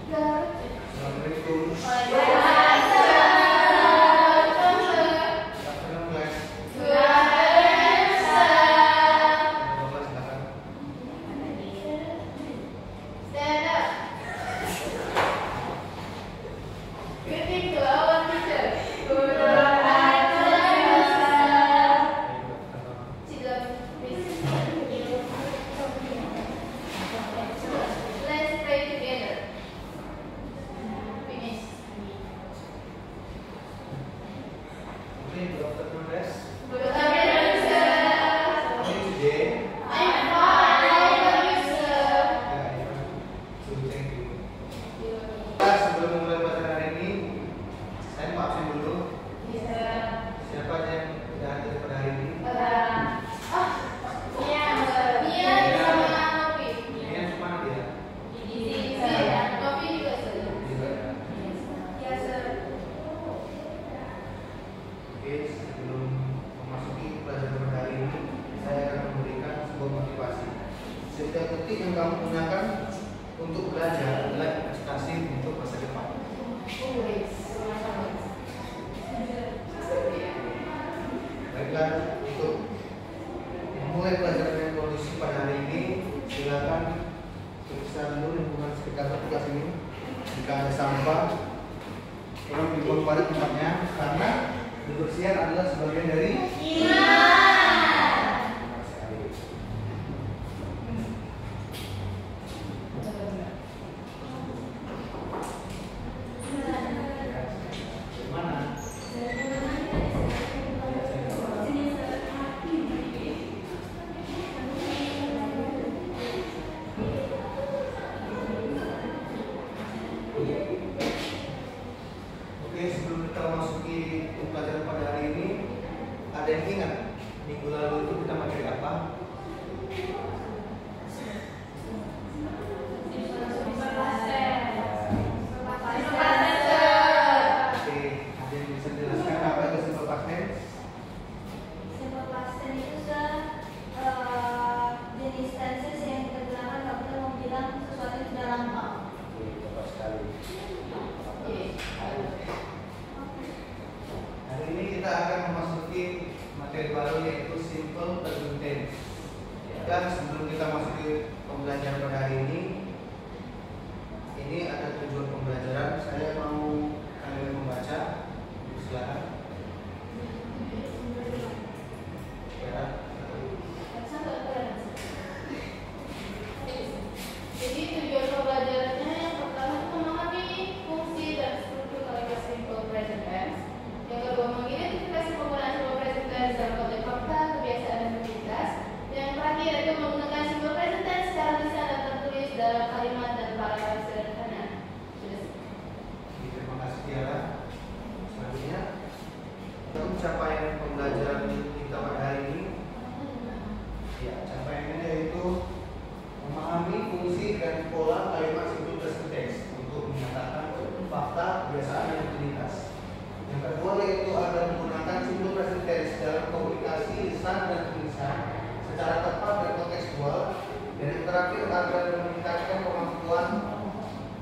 Assalamualaikum. Setiap detik yang kamu gunakan untuk belajar adalah investasi untuk masa depan. Baiklah, untuk memulai pelajaran evolusi pada hari ini, silakan periksa dulu lingkungan sekitar kelas ini. Jika ada sampah, tolong dibuang pada tempatnya, karena kebersihan adalah sebagian dari iman. Oke, sebelum kita masuki pelajaran pada hari ini, ada yang ingat minggu lalu itu kita materi apa? Oke, ada yang bisa jelaskan apa itu simple past tense? Simple past tense itu jenis tenses yang kita gunakan kalau kita mau bilang sesuatu yang sudah lampau. Oke, tepat sekali. Hari ini kita akan memasuki materi baru yaitu simple present tense. Dan sebelum kita masuki pembelajaran pada hari ini ada tujuan pembelajaran. Saya mau kalian membaca. Silakan. Ya. Jadi tujuan pembelajarannya yang pertama itu memahami fungsi dan struktur kalimat simple present tense. Yang kedua mengidentifikasi penggunaan simple present tense dalam konteks fakta, kebiasaan dan rutinitas. Yang terakhir itu menggunakan simple present tense secara lisan dan tertulis dalam kalimat dan paragraf sederhana. Terima kasih Tiara. Selanjutnya untuk capaian pembelajaran kita pada hari ini, ya capaiannya yaitu memahami fungsi dan pola kalimat simple present tense untuk menyatakan fakta, kebiasaan dan rutinitas. Yang kedua yaitu agar menggunakan simple present tense dalam komunikasi lisan dan tulisan secara tepat dan kontekstual. Dan yang terakhir agar meningkatkan kemampuan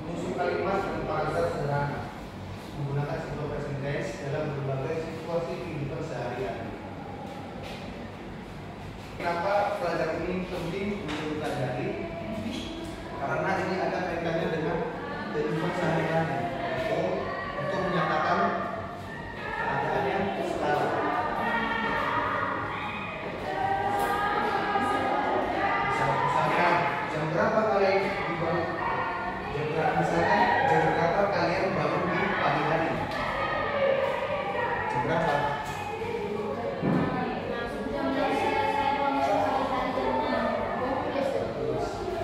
menyusun kalimat dan paragraf sederhana menggunakan simple present tense dalam berbagai situasi kehidupan sehari-hari. Kenapa pelajaran ini penting untuk kita pelajari? Karena ini ada kaitannya dengan kehidupan sehari-hari, untuk menyatakan keadaan yang sekarang. Misalkan jam berapa kalian dibangun? Misalkan jam berapa kalian bangun di pagi hari? Jam berapa?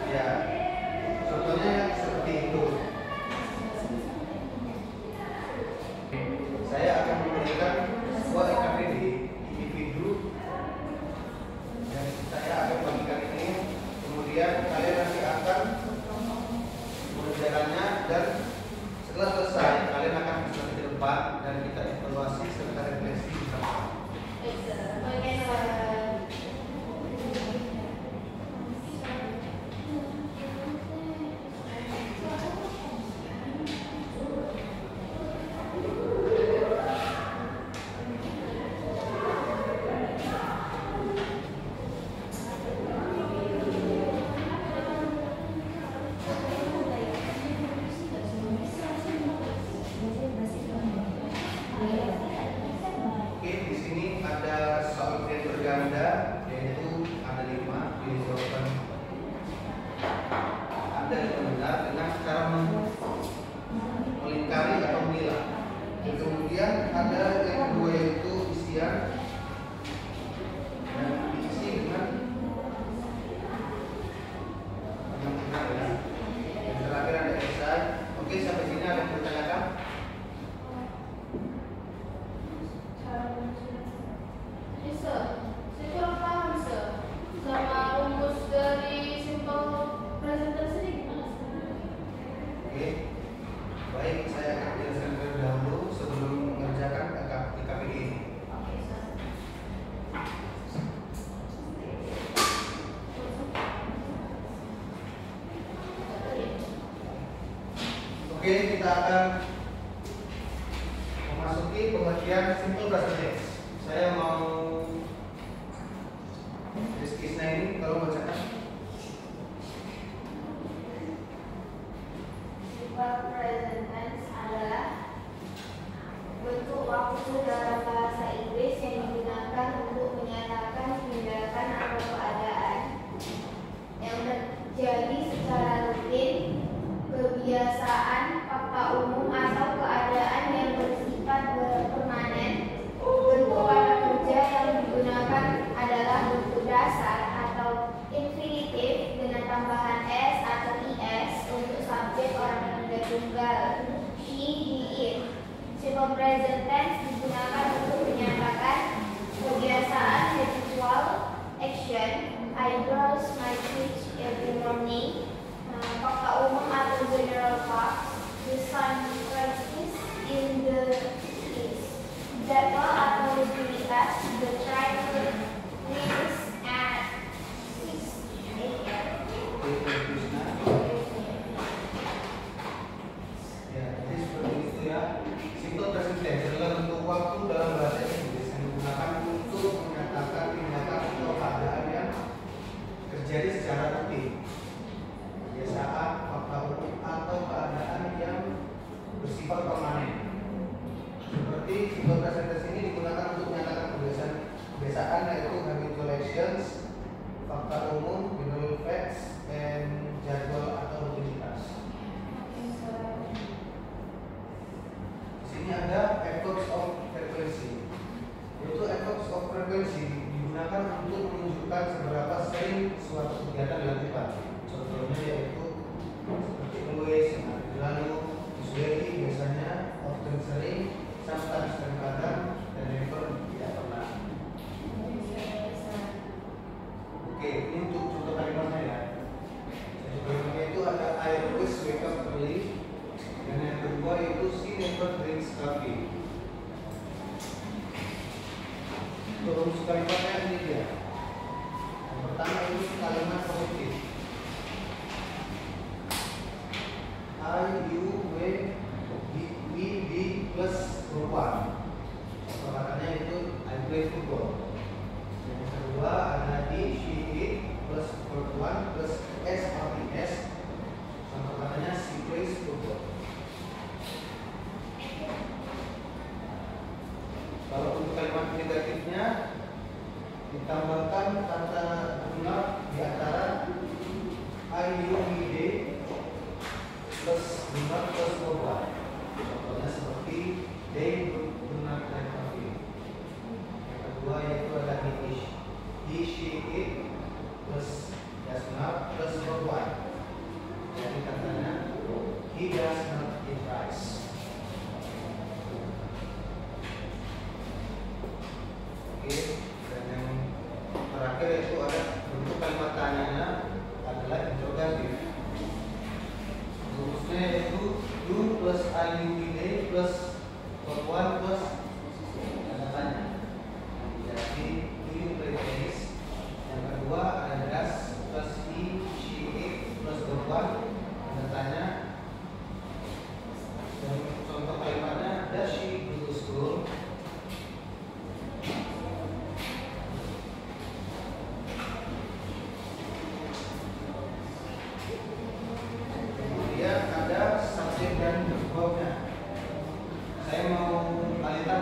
Ya, contohnya seperti itu. Saya akan memberikan sebuah EKG individu dan saya akan bagikan ini. Kemudian kalian nanti akan mengerjakannya dan setelah selesai kalian akan bisa ke depan dan kita evaluasi serta refleksi bersama. Oke. Baik, saya akan jelaskan terlebih dahulu sebelum mengerjakan IKPD ini. Oke, Ustaz. Oke, kita akan memasuki pengertian simple present tense. Saya mau Rizkisna ini kalau bacakan. Simple present tense adalah bentuk waktu dalam bahasa Inggris yang digunakan untuk menyatakan tindakan atau keadaan yang terjadi secara rutin, kebiasaan, fakta umum atau keadaan yang bersifat permanen. Bentuk kata kerja yang digunakan adalah bentuk dasar atau infinitif dengan tambahan s atau is untuk subjek orang ketiga tunggal, he, he, it. Simple present tense digunakan untuk menyatakan kebiasaan habitual action. I brush my teeth every morning. Fakta umum atau general facts. The sun rises in the east. Jadwal atau rutinitas. The train leaves at 6 a.m. Oke, Rizkisna. Ya, jadi seperti itu ya. Simple present tense adalah bentuk waktu dalam bahasa Inggris yang digunakan untuk menyatakan tindakan atau keadaan yang terjadi secara rutin, kebiasaan, fakta umum atau keadaan yang bersifat permanen. Seperti simple present tense ini digunakan untuk menyatakan kebiasaan yaitu habitual actions, fakta umum, general facts, and jadwal atau rutinitas. Di sini ada effects of frequency. Yaitu effects of frequency digunakan untuk menunjukkan seberapa sering suatu kegiatan dilakukan. Contohnya yaitu seperti always, lalu, usually, biasanya, often, sering, sometimes, kadang-kadang, dan never, tidak pernah. Oke, ini untuk contoh kalimatnya ya. Jadi kalimatnya itu ada I always wake up early, dan yang kedua itu she never drinks coffee. Terus kalimatnya ini dia. Yang pertama itu kalimat positif. I, you, we, be plus verb one. Contoh katanya itu I play football. Yang kedua ada he, she, it plus verb one plus s arti s. Contoh katanya she plays football. Kalau untuk kalimat negatifnya ditambahkan kata guna di antara I, you, we, they plus guna plus verb one. Contohnya seperti they do not drink coffee. Yang kedua yaitu ada he, she, it plus does not plus verb one. Jadi katanya he does not eat rice. Dan yang terakhir itu ada bentuk kalimat tanyanya adalah interrogatif. Rumusnya yaitu you plus I, you, we, they plus verb one plus tanda tanya. Jadi do you play tennis? Yang kedua ada does plus he, she, it plus verb one tanda tanya. Dan contoh kalimatnya does she go to school? Kemudian ada subjek dan verbnya. Saya mau alihkan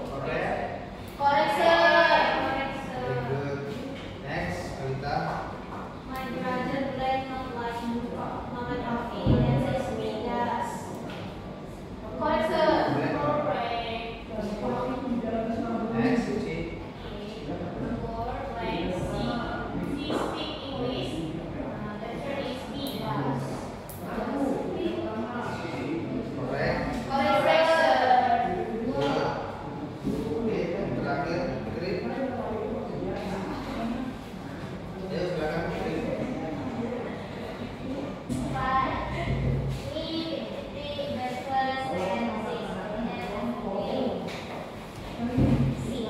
Correct. Correct, sir. Very good. Next, Alita. My brother black not like coffee and says me does. Correct, sir. Correct. Next, Suci. Or like she speak English. The answer is B does. Correct. Correct, sir. Dua. Oke, yang terakhir, Fitri. Ayo silakan Fitri. Five. We take breakfast and six and C. C.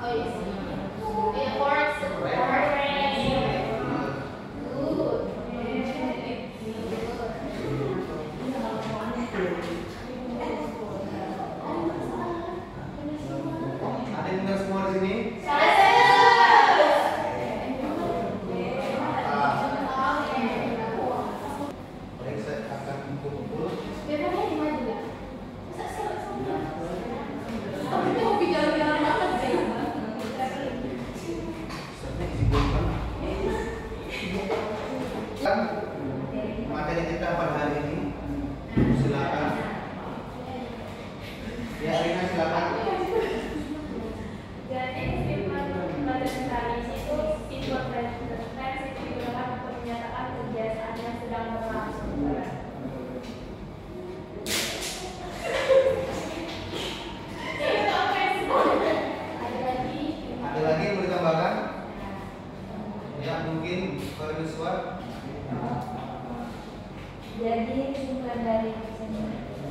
Oh, yes. Yeah, correct, sir. Good. Ada yang benar semua di sini? Baik, saya akan kumpul. Biasanya di mana juga? Tapi itu hobi jalan-jalan banget sih. Kan materi kita pada hari ini, silakan. Ya, Rina silakan. Jadi sifat presentalis itu sifat presentalis itu digunakan untuk menyatakan kebiasaan yang sedang berlangsung. Ada lagi yang mau ditambahkan? Ya, mungkin kalau Yuswa. Jadi kesimpulan dari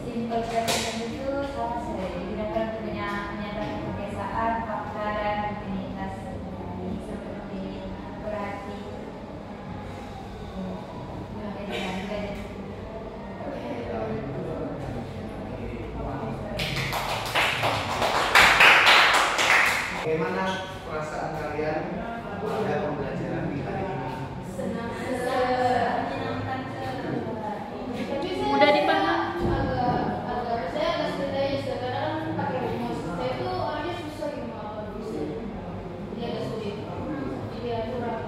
simple present itu sama saja digunakan untuk menyatakan kebiasaan, fakta dan rutinitas seperti berarti. Bagaimana perasaan kalian pada pembelajaran di hari ini? Senang, menyenangkan, Tapi saya Mudah dipaham. agak saya agak sulit aja sih, karena kan pakai rumus. Saya tuh orangnya susah gitu apa rumusnya. Jadi agak sulit. Jadi ya kurang.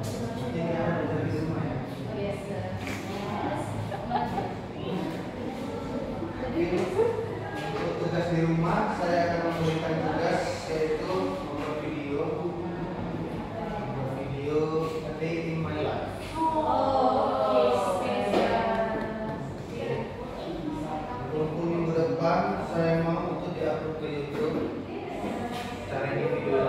Jadi ada dari semua ya. Oh, biasa. Untuk tugas di rumah, saya akan memberikan tugas yaitu membuat video A Day in My Life. Untuk minggu depan, saya mau untuk diupload ke YouTube. Cara ini video